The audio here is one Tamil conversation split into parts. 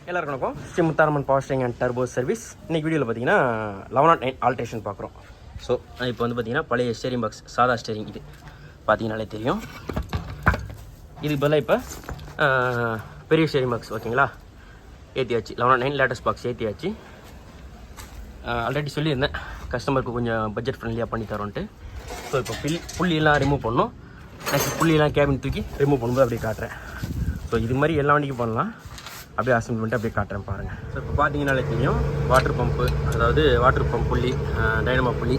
எல்லாருக்கும் வணக்கம். Shri Mutharamman power steering and turbo service. இன்றைக்கி வீடியோவில் பார்த்தீங்கன்னா 1109 ஆல்ட்ரேஷன் பார்க்குறோம். ஸோ இப்போ வந்து பார்த்தீங்கன்னா பழைய ஸ்டேரிங் பாக்ஸ், சாதா ஸ்டேரிங் இது பார்த்தீங்கனாலே தெரியும். இதுக்கு பதிலாக இப்போ பெரிய ஸ்டேரிங் பாக்ஸ் ஓகேங்களா ஏற்றியாச்சு. 1109 லேட்டஸ்ட் பாக்ஸ் ஏற்றியாச்சு. ஆல்ரெடி சொல்லியிருந்தேன் கஸ்டமருக்கு கொஞ்சம் பட்ஜெட் ஃப்ரெண்ட்லியாக பண்ணி தரோன்ட்டு. ஸோ இப்போ புள்ளியெல்லாம் ரிமூவ் பண்ணணும். நெக்ஸ்ட் புள்ளியெல்லாம் கேபின் தூக்கி ரிமூவ் பண்ணும்போது அப்படியே காட்டுறேன். ஸோ இது மாதிரி எல்லா வண்டிக்கும் பண்ணலாம். அப்படியே அசம்பிள் பண்ணிட்டு அப்படியே காட்டுறேன் பாருங்கள். ஸோ இப்போ பார்த்தீங்கன்னாலே தெரியும் வாட்டர் பம்பு, அதாவது வாட்டர் பம்ப் புள்ளி, டைனமோ புள்ளி,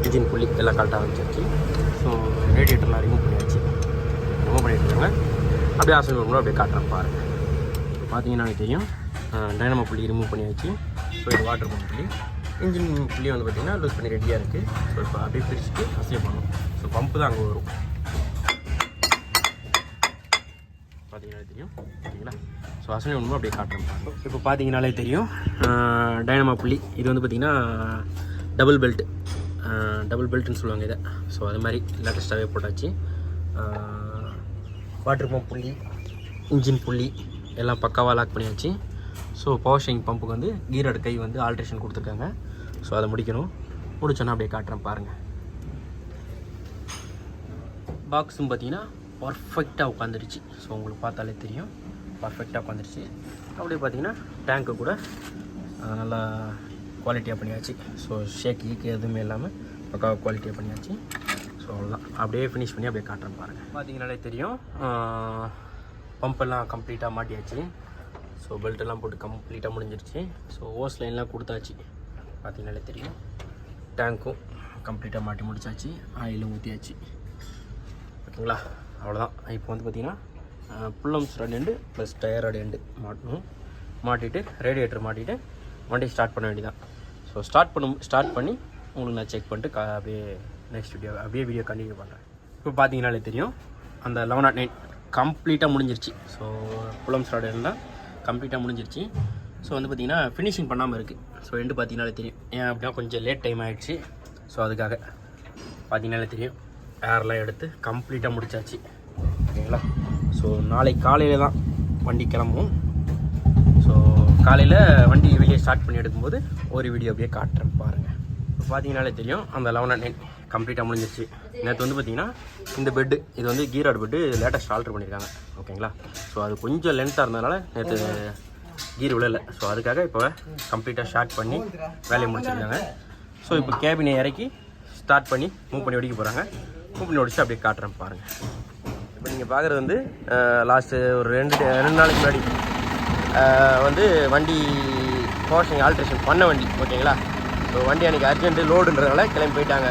இன்ஜின் புள்ளி எல்லாம் கரெக்டாக ஆரம்பிச்சிருச்சு. ஸோ ரேடியேட்டர்லாம் ரிமூவ் பண்ணியாச்சு. ரிமூவ் பண்ணிட்டுருக்காங்க. அப்படியே அசம்பிள் பண்ணும்போது அப்படியே காட்டுறேன் பாருங்கள். இப்போ பார்த்தீங்கன்னாலே தெரியும் டைனமோ புள்ளி ரிமூவ் பண்ணியாச்சு. ஸோ இது வாட்டர் பம்ப் புள்ளி, இன்ஜின் புள்ளி வந்து பார்த்திங்கன்னா லூஸ் பண்ணி ரெடியாக இருக்குது. ஸோ இப்போ அப்படியே பிரிச்சுட்டு அசைவ் பண்ணணும். ஸோ பம்பு தான் அங்கே வரும் பார்த்தீங்கன்னாலே தெரியும் ஓகேங்களா. ஸோ அசனி ஒன்றும் அப்படியே காட்டுறேன். இப்போ பார்த்தீங்கனாலே தெரியும் டைனமோ புள்ளி. இது வந்து பார்த்திங்கன்னா டபுள் பெல்ட்டுன்னு சொல்லுவாங்க இதை. ஸோ அது மாதிரி லேட்டஸ்ட்டாகவே போட்டாச்சு. வாட்டர் பம்ப் புள்ளி, இன்ஜின் புள்ளி எல்லாம் பக்காவாக லாக் பண்ணியாச்சு. ஸோ பவர் ஸ்டேரிங் பம்புக்கு வந்து கீரோட கை வந்து ஆல்ட்ரேஷன் கொடுத்துருக்காங்க. ஸோ அதை முடிச்சோன்னா அப்படியே காட்டுறேன் பாருங்கள். பாக்ஸும் பார்த்தீங்கன்னா பர்ஃபெக்டாக உட்காந்துருச்சு. ஸோ உங்களுக்கு பார்த்தாலே தெரியும் பர்ஃபெக்டாக உட்காந்துருச்சு. அப்படியே பார்த்தீங்கன்னா டேங்க்கு கூட நல்லா குவாலிட்டியாக பண்ணியாச்சு. ஸோ ஷேக்கு எதுவுமே இல்லாமல் பக்காவாக குவாலிட்டியாக பண்ணியாச்சு. ஸோ அவ்வளோதான். அப்படியே ஃபினிஷ் பண்ணி அப்படியே காட்டுறேன் பாருங்கள். பார்த்தீங்கனாலே தெரியும் பம்பெல்லாம் கம்ப்ளீட்டாக மாட்டியாச்சு. ஸோ பெல்ட்டெல்லாம் போட்டு கம்ப்ளீட்டாக முடிஞ்சிருச்சு. ஸோ ஓஸ் லைன்லாம் கொடுத்தாச்சு. பார்த்தீங்கனாலே தெரியும் டேங்க்கும் கம்ப்ளீட்டாக மாட்டி முடிச்சாச்சு. ஆயிலும் ஊற்றியாச்சு ஓகேங்களா. அவ்வளோதான். இப்போ வந்து பார்த்திங்கன்னா புல்லம்ஸ் ரெண்டு எண்டு ப்ளஸ் டயரோட எண்டு மாட்டணும். மாட்டிட்டு ரேடியேட்டர் மாட்டிட்டு வண்டி ஸ்டார்ட் பண்ண வேண்டியதான். ஸோ ஸ்டார்ட் பண்ணி உங்களுக்கு நான் செக் பண்ணிட்டு அப்படியே நெக்ஸ்ட் வீடியோ கண்டினியூ பண்ணுறேன். இப்போ பார்த்தீங்கனாலே தெரியும் அந்த 1109 கம்ப்ளீட்டாக முடிஞ்சிருச்சு. ஸோ புல்லம்ஸ் ராட் எல்லாம் கம்ப்ளீட்டாக முடிஞ்சிருச்சு. ஸோ வந்து பார்த்திங்கன்னா ஃபினிஷிங் பண்ணாமல் இருக்குது. ஸோ எண்டு பார்த்தீங்கனாலே தெரியும். ஏன் அப்படின்னா கொஞ்சம் லேட் டைம் ஆகிடுச்சு. ஸோ அதுக்காக பார்த்தீங்கனாலே தெரியும் ஏர்லாம் எடுத்து கம்ப்ளீட்டாக முடிச்சாச்சு ஓகேங்களா. ஸோ நாளைக்கு காலையில் தான் வண்டி கிளம்பும். ஸோ காலையில் வண்டி வெளியே ஸ்டார்ட் பண்ணி எடுக்கும்போது ஒரு வீடியோ அப்படியே காட்டுறேன் பாருங்கள். இப்போ பார்த்தீங்கனாலே தெரியும் அந்த 1109 கம்ப்ளீட்டாக முடிஞ்சிருச்சு. நேற்று வந்து பார்த்திங்கன்னா இந்த பெட்டு இது வந்து கீராட் பெட்டு லேட்டஸ்ட் ஆல்ட்ரு பண்ணியிருக்காங்க ஓகேங்களா. ஸோ அது கொஞ்சம் லென்த்தாக இருந்ததுனால நேற்று கீர் விழலை. ஸோ அதுக்காக இப்போ கம்ப்ளீட்டாக ஸ்டார்ட் பண்ணி வேலையை முடிச்சிருக்காங்க. ஸோ இப்போ கேபினை இறக்கி ஸ்டார்ட் பண்ணி மூவ் பண்ணி வெடிக்க போகிறாங்க. மூவ் பண்ணி ஒடிச்சு அப்படியே காட்டுறேன் பாருங்கள். இப்போ நீங்கள் பார்க்குறது வந்து லாஸ்ட்டு ஒரு ரெண்டு நாளைக்கு முன்னாடி வந்து வண்டி பவர் ஸ்டேரிங் ஆல்ட்ரேஷன் பண்ண வண்டி ஓகேங்களா. ஸோ வண்டி அன்றைக்கி அர்ஜென்ட்டு லோடுன்றதுனால கிளம்பி போயிட்டாங்க.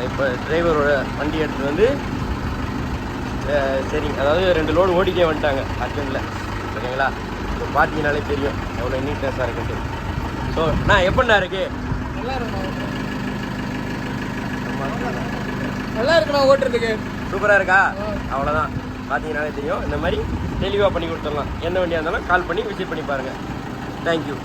இப்போ டிரைவரோட வண்டி எடுத்துகிட்டு வந்து சரி அதாவது 2 லோடு ஓடிக்கே வந்துட்டாங்க அர்ஜென்ட்டில் ஓகேங்களா. இப்போ பார்த்தீங்கனாலே தெரியும் எவ்வளோ நீட்னஸாக இருக்குன்ட்டு. ஸோ நான் எப்படிண்ணா இருக்கு நல்லா இருக்குண்ணா ஓட்டுறதுக்கு சூப்பராக இருக்கா. அவ்வளோதான். பார்த்தீங்கன்னாலே தெரியும் இந்த மாதிரி தெளிவாக பண்ணி கொடுத்துடலாம். எந்த வண்டியாக இருந்தாலும் கால் பண்ணி விசிட் பண்ணி பாருங்கள். தேங்க்யூ.